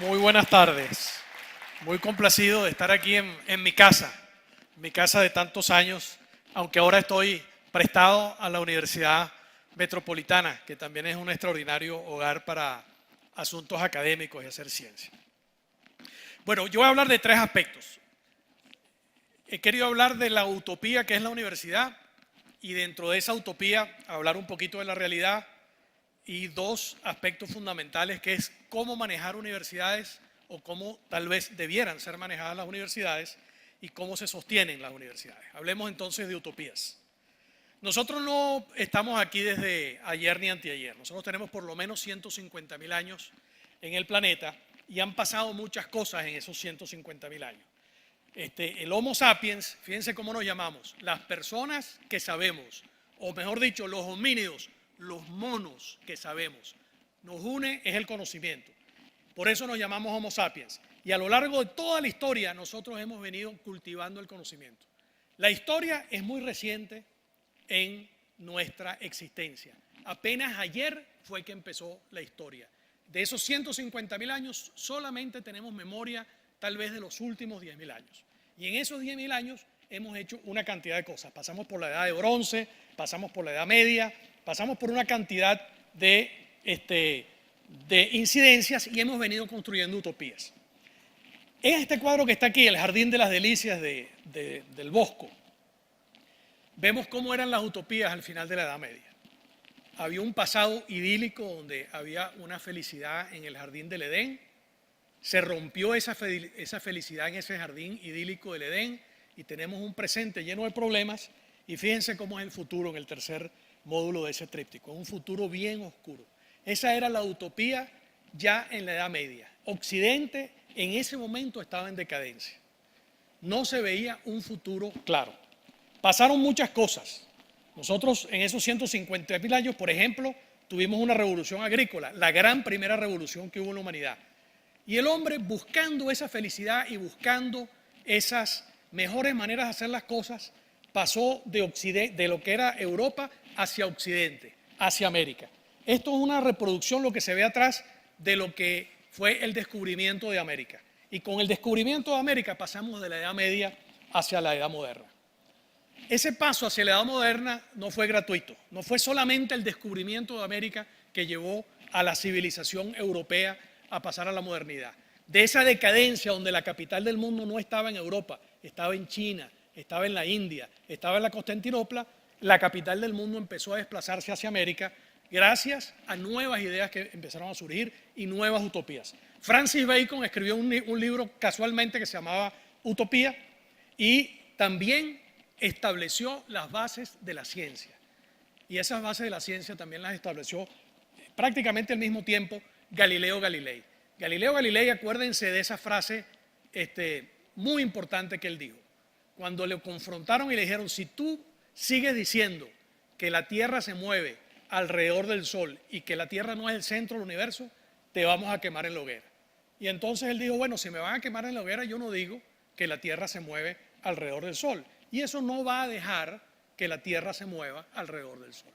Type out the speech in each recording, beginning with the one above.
Muy buenas tardes. Muy complacido de estar aquí en mi casa de tantos años, aunque ahora estoy prestado a la Universidad Metropolitana, que también es un extraordinario hogar para asuntos académicos y hacer ciencia. Bueno, yo voy a hablar de tres aspectos. He querido hablar de la utopía que es la universidad y dentro de esa utopía hablar un poquito de la realidad y dos aspectos fundamentales que es cómo manejar universidades o cómo tal vez debieran ser manejadas las universidades y cómo se sostienen las universidades. Hablemos entonces de utopías. Nosotros no estamos aquí desde ayer ni anteayer. Nosotros tenemos por lo menos 150.000 años en el planeta y han pasado muchas cosas en esos 150.000 años. El Homo sapiens, fíjense cómo nos llamamos, las personas que sabemos, o mejor dicho, los homínidos, los monos que sabemos, nos une es el conocimiento. Por eso nos llamamos Homo sapiens. Y a lo largo de toda la historia nosotros hemos venido cultivando el conocimiento. La historia es muy reciente en nuestra existencia. Apenas ayer fue que empezó la historia. De esos 150.000 años solamente tenemos memoria tal vez de los últimos 10.000 años. Y en esos 10.000 años hemos hecho una cantidad de cosas. Pasamos por la edad de bronce, pasamos por la edad media, pasamos por una cantidad de incidencias y hemos venido construyendo utopías. En este cuadro que está aquí, el Jardín de las Delicias del Bosco, vemos cómo eran las utopías al final de la Edad Media. Había un pasado idílico donde había una felicidad en el Jardín del Edén. Se rompió esa felicidad en ese jardín idílico del Edén y tenemos un presente lleno de problemas. Y fíjense cómo es el futuro en el tercer módulo de ese tríptico. Es un futuro bien oscuro. Esa era la utopía ya en la Edad Media. Occidente en ese momento estaba en decadencia. No se veía un futuro claro. Pasaron muchas cosas. Nosotros en esos 150.000 años, por ejemplo, tuvimos una revolución agrícola, la gran primera revolución que hubo en la humanidad. Y el hombre buscando esa felicidad y buscando esas mejores maneras de hacer las cosas, pasó de lo que era Europa hacia Occidente, hacia América. Esto es una reproducción, lo que se ve atrás, de lo que fue el descubrimiento de América. Y con el descubrimiento de América pasamos de la Edad Media hacia la Edad Moderna. Ese paso hacia la Edad Moderna no fue gratuito, no fue solamente el descubrimiento de América que llevó a la civilización europea a pasar a la modernidad. De esa decadencia donde la capital del mundo no estaba en Europa, estaba en China, estaba en la India, estaba en la Constantinopla, la capital del mundo empezó a desplazarse hacia América gracias a nuevas ideas que empezaron a surgir y nuevas utopías. Francis Bacon escribió un libro casualmente que se llamaba Utopía y también estableció las bases de la ciencia. Y esas bases de la ciencia también las estableció prácticamente al mismo tiempo Galileo Galilei. Galileo Galilei, acuérdense de esa frase muy importante que él dijo. Cuando le confrontaron y le dijeron, si tú sigues diciendo que la Tierra se mueve alrededor del Sol y que la Tierra no es el centro del universo, te vamos a quemar en la hoguera. Y entonces él dijo, bueno, si me van a quemar en la hoguera, yo no digo que la Tierra se mueve alrededor del Sol. Y eso no va a dejar que la Tierra se mueva alrededor del Sol.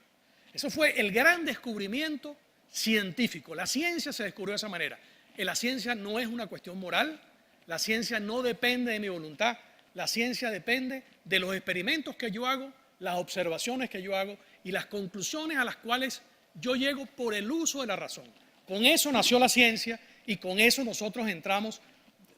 Eso fue el gran descubrimiento científico. La ciencia se descubrió de esa manera. La ciencia no es una cuestión moral, la ciencia no depende de mi voluntad, la ciencia depende de los experimentos que yo hago, las observaciones que yo hago y las conclusiones a las cuales yo llego por el uso de la razón. Con eso nació la ciencia y con eso nosotros entramos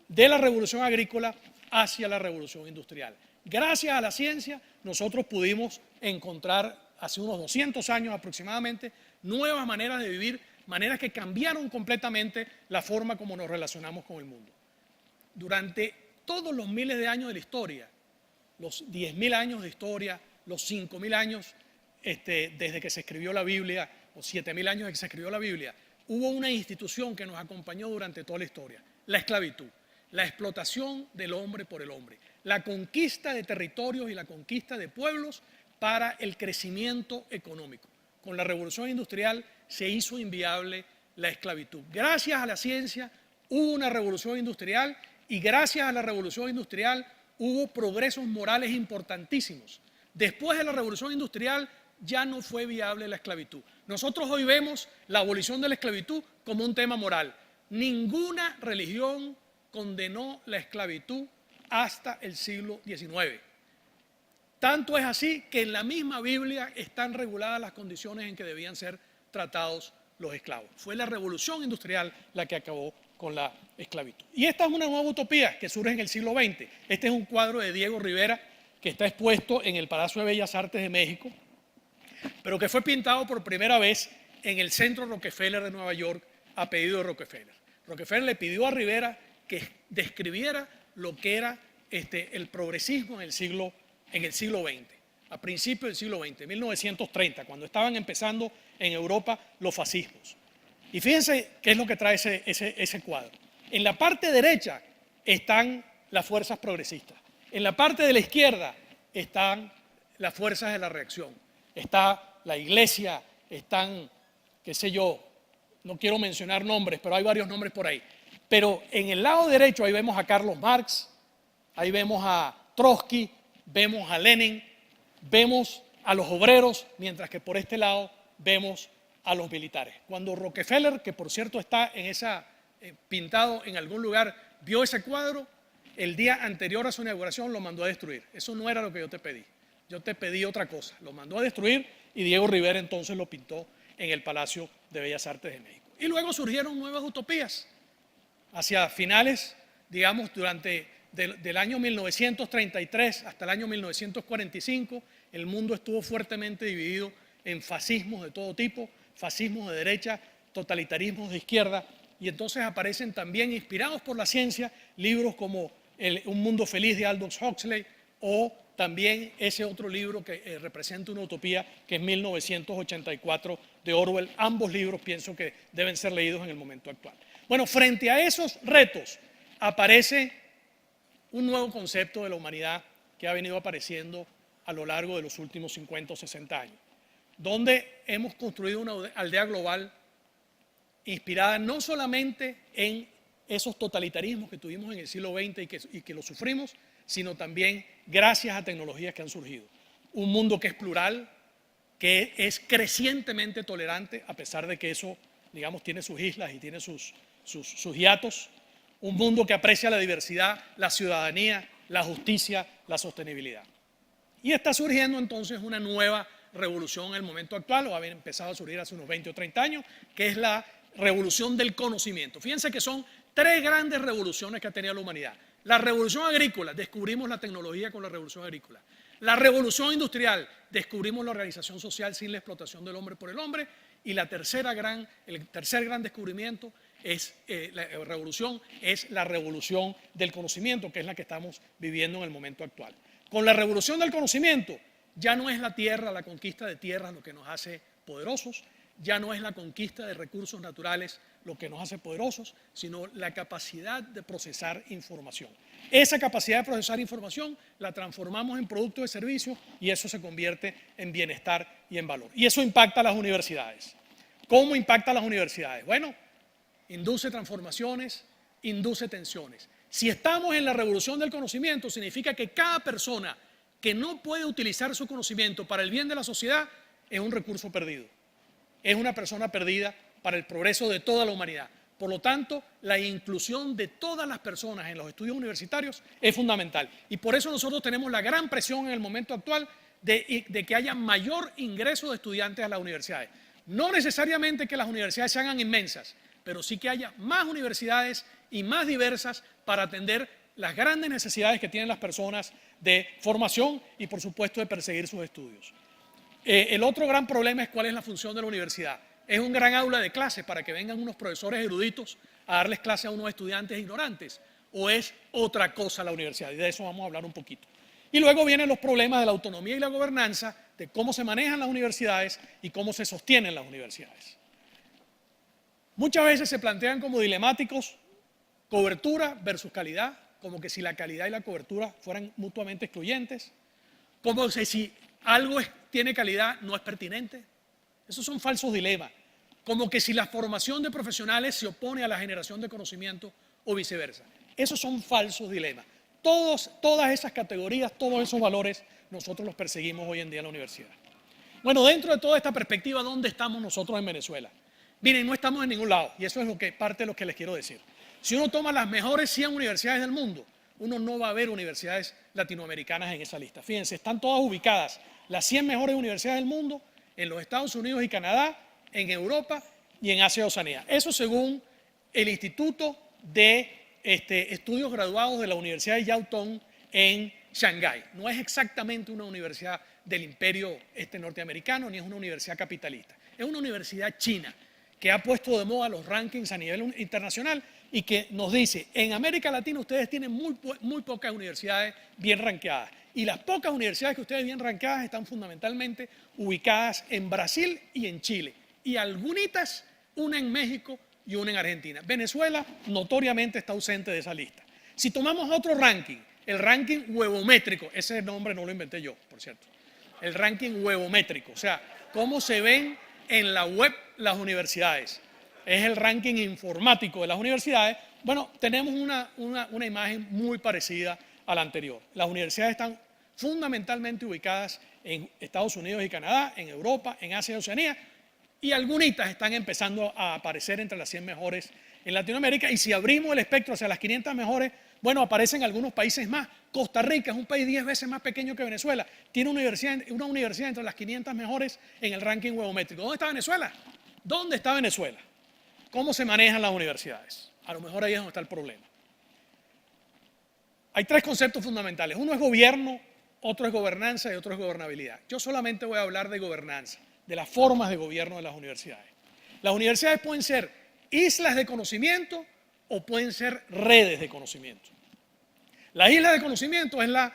de la revolución agrícola hacia la revolución industrial. Gracias a la ciencia nosotros pudimos encontrar hace unos 200 años aproximadamente nuevas maneras de vivir, maneras que cambiaron completamente la forma como nos relacionamos con el mundo. Durante todos los miles de años de la historia, los 10.000 años de historia, los 5.000 años desde que se escribió la Biblia, o 7.000 años desde que se escribió la Biblia, hubo una institución que nos acompañó durante toda la historia, la esclavitud, la explotación del hombre por el hombre, la conquista de territorios y la conquista de pueblos para el crecimiento económico. Con la revolución industrial se hizo inviable la esclavitud. Gracias a la ciencia hubo una revolución industrial y gracias a la revolución industrial hubo progresos morales importantísimos. Después de la revolución industrial ya no fue viable la esclavitud. Nosotros hoy vemos la abolición de la esclavitud como un tema moral. Ninguna religión condenó la esclavitud hasta el siglo XIX. Tanto es así que en la misma Biblia están reguladas las condiciones en que debían ser tratados los esclavos. Fue la revolución industrial la que acabó con la esclavitud. Y esta es una nueva utopía que surge en el siglo XX. Este es un cuadro de Diego Rivera que está expuesto en el Palacio de Bellas Artes de México, pero que fue pintado por primera vez en el Centro Rockefeller de Nueva York a pedido de Rockefeller. Rockefeller le pidió a Rivera que describiera lo que era el progresismo en el siglo XX, a principios del siglo XX, 1930, cuando estaban empezando en Europa los fascismos. Y fíjense qué es lo que trae ese cuadro. En la parte derecha están las fuerzas progresistas. En la parte de la izquierda están las fuerzas de la reacción. Está la iglesia, están, qué sé yo, no quiero mencionar nombres, pero hay varios nombres por ahí. Pero en el lado derecho ahí vemos a Carlos Marx, ahí vemos a Trotsky, vemos a Lenin, vemos a los obreros, mientras que por este lado vemos a los militares. Cuando Rockefeller, que por cierto está en pintado en algún lugar, vio ese cuadro, el día anterior a su inauguración lo mandó a destruir. Eso no era lo que yo te pedí. Yo te pedí otra cosa. Lo mandó a destruir y Diego Rivera entonces lo pintó en el Palacio de Bellas Artes de México. Y luego surgieron nuevas utopías. Hacia finales, digamos, del año 1933 hasta el año 1945, el mundo estuvo fuertemente dividido en fascismos de todo tipo, fascismos de derecha, totalitarismos de izquierda, y entonces aparecen también, inspirados por la ciencia, libros como Un mundo feliz de Aldous Huxley, o también ese otro libro que representa una utopía, que es 1984 de Orwell. Ambos libros pienso que deben ser leídos en el momento actual. Bueno, frente a esos retos aparece un nuevo concepto de la humanidad que ha venido apareciendo a lo largo de los últimos 50 o 60 años, donde hemos construido una aldea global inspirada no solamente en esos totalitarismos que tuvimos en el siglo XX y que lo sufrimos, sino también gracias a tecnologías que han surgido. Un mundo que es plural, que es crecientemente tolerante, a pesar de que eso, digamos, tiene sus islas y tiene sus hiatos. Un mundo que aprecia la diversidad, la ciudadanía, la justicia, la sostenibilidad. Y está surgiendo entonces una nueva revolución en el momento actual, o había empezado a surgir hace unos 20 o 30 años, que es la revolución del conocimiento. Fíjense que son tres grandes revoluciones que ha tenido la humanidad. La revolución agrícola, descubrimos la tecnología con la revolución agrícola. La revolución industrial, descubrimos la organización social sin la explotación del hombre por el hombre. Y el tercer gran descubrimiento es la revolución del conocimiento, que es la que estamos viviendo en el momento actual. Con la revolución del conocimiento ya no es la tierra, la conquista de tierras lo que nos hace poderosos, ya no es la conquista de recursos naturales lo que nos hace poderosos, sino la capacidad de procesar información. Esa capacidad de procesar información la transformamos en producto de servicio y eso se convierte en bienestar y en valor. Y eso impacta a las universidades. ¿Cómo impacta a las universidades? Bueno, induce transformaciones, induce tensiones. Si estamos en la revolución del conocimiento, significa que cada persona que no puede utilizar su conocimiento para el bien de la sociedad es un recurso perdido. Es una persona perdida para el progreso de toda la humanidad. Por lo tanto, la inclusión de todas las personas en los estudios universitarios es fundamental. Y por eso nosotros tenemos la gran presión en el momento actual de que haya mayor ingreso de estudiantes a las universidades. No necesariamente que las universidades se hagan inmensas, pero sí que haya más universidades y más diversas para atender las grandes necesidades que tienen las personas de formación y, por supuesto, de perseguir sus estudios. El otro gran problema es cuál es la función de la universidad. ¿Es un gran aula de clase para que vengan unos profesores eruditos a darles clase a unos estudiantes ignorantes? ¿O es otra cosa la universidad? Y de eso vamos a hablar un poquito. Y luego vienen los problemas de la autonomía y la gobernanza, de cómo se manejan las universidades y cómo se sostienen las universidades. Muchas veces se plantean como dilemáticos cobertura versus calidad, como que si la calidad y la cobertura fueran mutuamente excluyentes, como que si algo tiene calidad no es pertinente. Esos son falsos dilemas, como que si la formación de profesionales se opone a la generación de conocimiento o viceversa. Esos son falsos dilemas. Todas esas categorías, todos esos valores, nosotros los perseguimos hoy en día en la universidad. Bueno, dentro de toda esta perspectiva, ¿dónde estamos nosotros en Venezuela? Miren, no estamos en ningún lado, y eso es parte de lo que les quiero decir. Si uno toma las mejores 100 universidades del mundo, uno no va a ver universidades latinoamericanas en esa lista. Fíjense, están todas ubicadas, las 100 mejores universidades del mundo, en los Estados Unidos y Canadá, en Europa y en Asia y Oceanía. Eso según el Instituto de Estudios Graduados de la Universidad de Yaotong en Shanghái. No es exactamente una universidad del imperio norteamericano, ni es una universidad capitalista. Es una universidad china que ha puesto de moda los rankings a nivel internacional y que nos dice, en América Latina ustedes tienen muy pocas universidades bien rankeadas. Y las pocas universidades que ustedes bien rankeadas están fundamentalmente ubicadas en Brasil y en Chile. Y algunitas, una en México y una en Argentina. Venezuela notoriamente está ausente de esa lista. Si tomamos otro ranking, el ranking huevométrico, ese nombre no lo inventé yo, por cierto, el ranking huevométrico, o sea, cómo se ven en la web las universidades, es el ranking informático de las universidades. Bueno, tenemos una imagen muy parecida a la anterior. Las universidades están fundamentalmente ubicadas en Estados Unidos y Canadá, en Europa, en Asia y Oceanía, y algunitas están empezando a aparecer entre las 100 mejores en Latinoamérica. Y si abrimos el espectro hacia las 500 mejores, bueno, aparecen algunos países más. Costa Rica es un país 10 veces más pequeño que Venezuela. Tiene una universidad entre las 500 mejores en el ranking huevométrico. ¿Dónde está Venezuela? ¿Dónde está Venezuela? ¿Cómo se manejan las universidades? A lo mejor ahí es donde está el problema. Hay tres conceptos fundamentales. Uno es gobierno, otro es gobernanza y otro es gobernabilidad. Yo solamente voy a hablar de gobernanza, de las formas de gobierno de las universidades. Las universidades pueden ser islas de conocimiento o pueden ser redes de conocimiento. La isla de conocimiento es la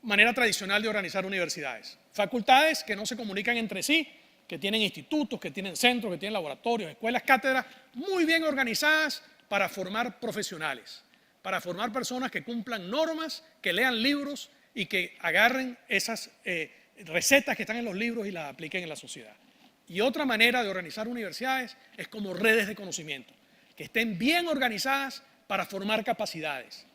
manera tradicional de organizar universidades. Facultades que no se comunican entre sí, que tienen institutos, que tienen centros, que tienen laboratorios, escuelas, cátedras, muy bien organizadas para formar profesionales, para formar personas que cumplan normas, que lean libros y que agarren esas recetas que están en los libros y las apliquen en la sociedad. Y otra manera de organizar universidades es como redes de conocimiento, que estén bien organizadas para formar capacidades.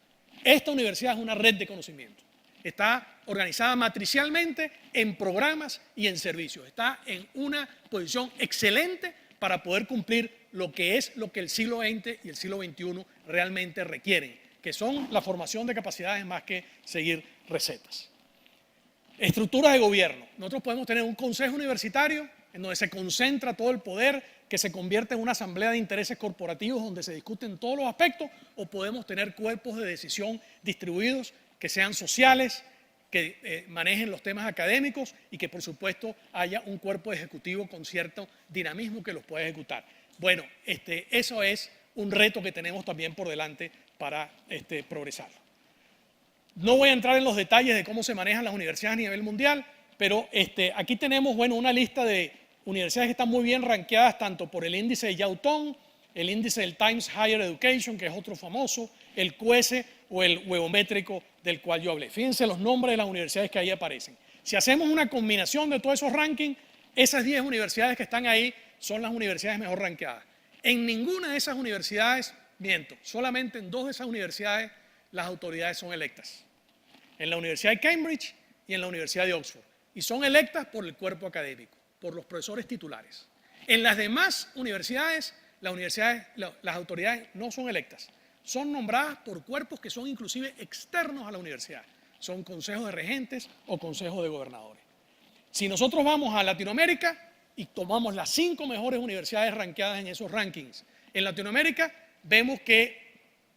Esta universidad es una red de conocimiento. Está organizada matricialmente en programas y en servicios. Está en una posición excelente para poder cumplir lo que el siglo XX y el siglo XXI realmente requieren, que son la formación de capacidades más que seguir recetas. Estructuras de gobierno. Nosotros podemos tener un consejo universitario en donde se concentra todo el poder, que se convierte en una asamblea de intereses corporativos donde se discuten todos los aspectos, o podemos tener cuerpos de decisión distribuidos que sean sociales, que manejen los temas académicos y que por supuesto haya un cuerpo ejecutivo con cierto dinamismo que los pueda ejecutar. Bueno, eso es un reto que tenemos también por delante para progresar. No voy a entrar en los detalles de cómo se manejan las universidades a nivel mundial, pero aquí tenemos una lista de universidades que están muy bien rankeadas tanto por el índice de Yaotong, el índice del Times Higher Education, que es otro famoso, el QS o el huevométrico del cual yo hablé. Fíjense los nombres de las universidades que ahí aparecen. Si hacemos una combinación de todos esos rankings, esas 10 universidades que están ahí son las universidades mejor rankeadas. En ninguna de esas universidades, miento, solamente en 2 de esas universidades las autoridades son electas. En la Universidad de Cambridge y en la Universidad de Oxford. Y son electas por el cuerpo académico, por los profesores titulares. En las demás universidades, las autoridades no son electas. Son nombradas por cuerpos que son inclusive externos a la universidad. Son consejos de regentes o consejos de gobernadores. Si nosotros vamos a Latinoamérica y tomamos las 5 mejores universidades rankeadas en esos rankings, en Latinoamérica vemos que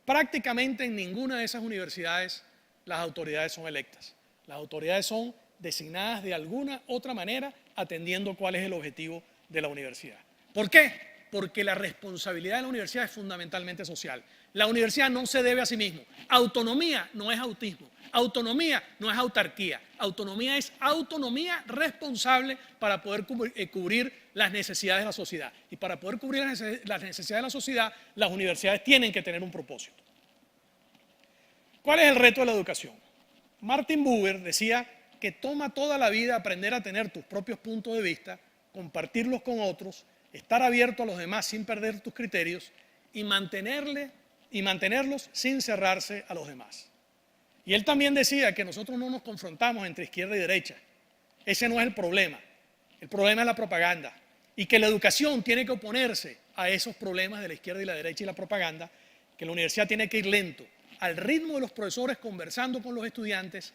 prácticamente en ninguna de esas universidades las autoridades son electas. Las autoridades son designadas de alguna otra manera atendiendo cuál es el objetivo de la universidad. ¿Por qué? Porque la responsabilidad de la universidad es fundamentalmente social. La universidad no se debe a sí misma. Autonomía no es autismo. Autonomía no es autarquía. Autonomía es autonomía responsable para poder cubrir las necesidades de la sociedad. Y para poder cubrir las necesidades de la sociedad, las universidades tienen que tener un propósito. ¿Cuál es el reto de la educación? Martin Buber decía que toma toda la vida aprender a tener tus propios puntos de vista, compartirlos con otros, estar abierto a los demás sin perder tus criterios y mantenerlos sin cerrarse a los demás. Y él también decía que nosotros no nos confrontamos entre izquierda y derecha. Ese no es el problema. El problema es la propaganda. y que la educación tiene que oponerse a esos problemas de la izquierda y la derecha y la propaganda, que la universidad tiene que ir lento, al ritmo de los profesores conversando con los estudiantes,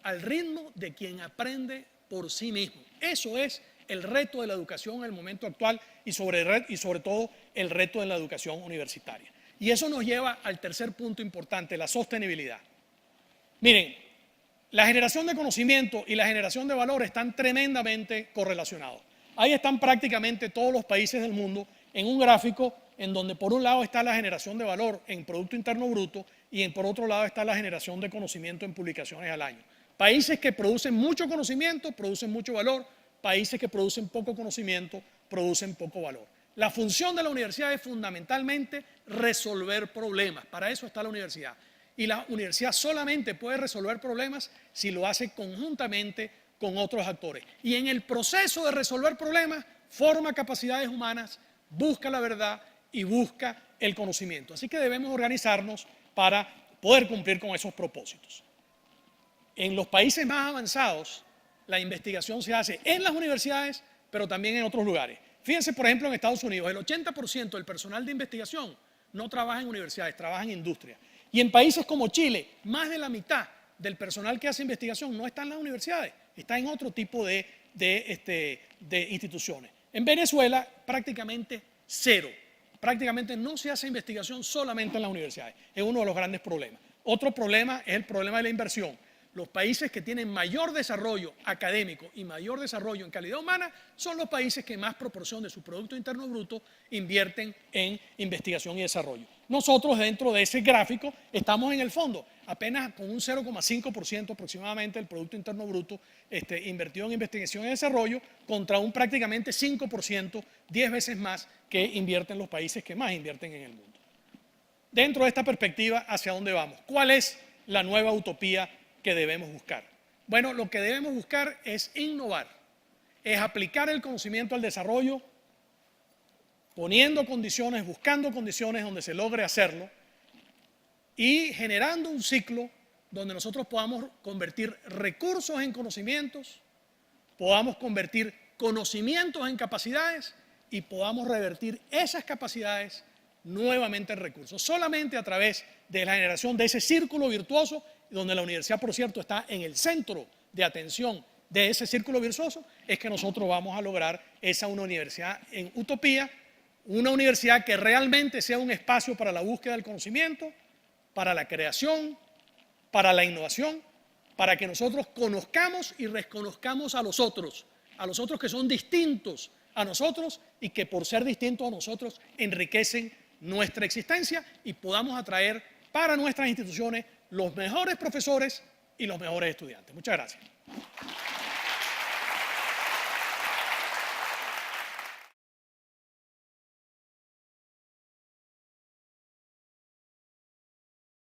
al ritmo de quien aprende por sí mismo. Eso es el reto de la educación en el momento actual y sobre todo el reto de la educación universitaria. Y eso nos lleva al tercer punto importante, la sostenibilidad. Miren, la generación de conocimiento y la generación de valor están tremendamente correlacionados. Ahí están prácticamente todos los países del mundo en un gráfico en donde por un lado está la generación de valor en Producto Interno Bruto y por otro lado está la generación de conocimiento en publicaciones al año. Países que producen mucho conocimiento producen mucho valor, países que producen poco conocimiento producen poco valor. La función de la universidad es fundamentalmente resolver problemas, para eso está la universidad. Y la universidad solamente puede resolver problemas si lo hace conjuntamente con otros actores. Y en el proceso de resolver problemas, forma capacidades humanas, busca la verdad y busca el conocimiento. Así que debemos organizarnos para poder cumplir con esos propósitos. En los países más avanzados, la investigación se hace en las universidades, pero también en otros lugares. Fíjense, por ejemplo, en Estados Unidos, el 80% del personal de investigación no trabaja en universidades, trabaja en industria. Y en países como Chile, más de la mitad del personal que hace investigación no está en las universidades, está en otro tipo de instituciones. En Venezuela, prácticamente cero. Prácticamente no se hace investigación solamente en las universidades. Es uno de los grandes problemas. Otro problema es el problema de la inversión. Los países que tienen mayor desarrollo académico y mayor desarrollo en calidad humana son los países que más proporción de su Producto Interno Bruto invierten en investigación y desarrollo. Nosotros dentro de ese gráfico estamos en el fondo, apenas con un 0,5% aproximadamente del Producto Interno Bruto invertido en investigación y desarrollo contra un prácticamente 5%, 10 veces más que invierten los países que más invierten en el mundo. Dentro de esta perspectiva, ¿hacia dónde vamos? ¿Cuál es la nueva utopía que debemos buscar? Bueno, lo que debemos buscar es innovar, es aplicar el conocimiento al desarrollo, poniendo condiciones, buscando condiciones donde se logre hacerlo y generando un ciclo donde nosotros podamos convertir recursos en conocimientos, podamos convertir conocimientos en capacidades y podamos revertir esas capacidades nuevamente en recursos. Solamente a través de la generación de ese círculo virtuoso, donde la universidad, por cierto, está en el centro de atención de ese círculo virtuoso, es que nosotros vamos a lograr una universidad en utopía, una universidad que realmente sea un espacio para la búsqueda del conocimiento, para la creación, para la innovación, para que nosotros conozcamos y reconozcamos a los otros que son distintos a nosotros y que por ser distintos a nosotros enriquecen nuestra existencia y podamos atraer para nuestras instituciones los mejores profesores y los mejores estudiantes. Muchas gracias.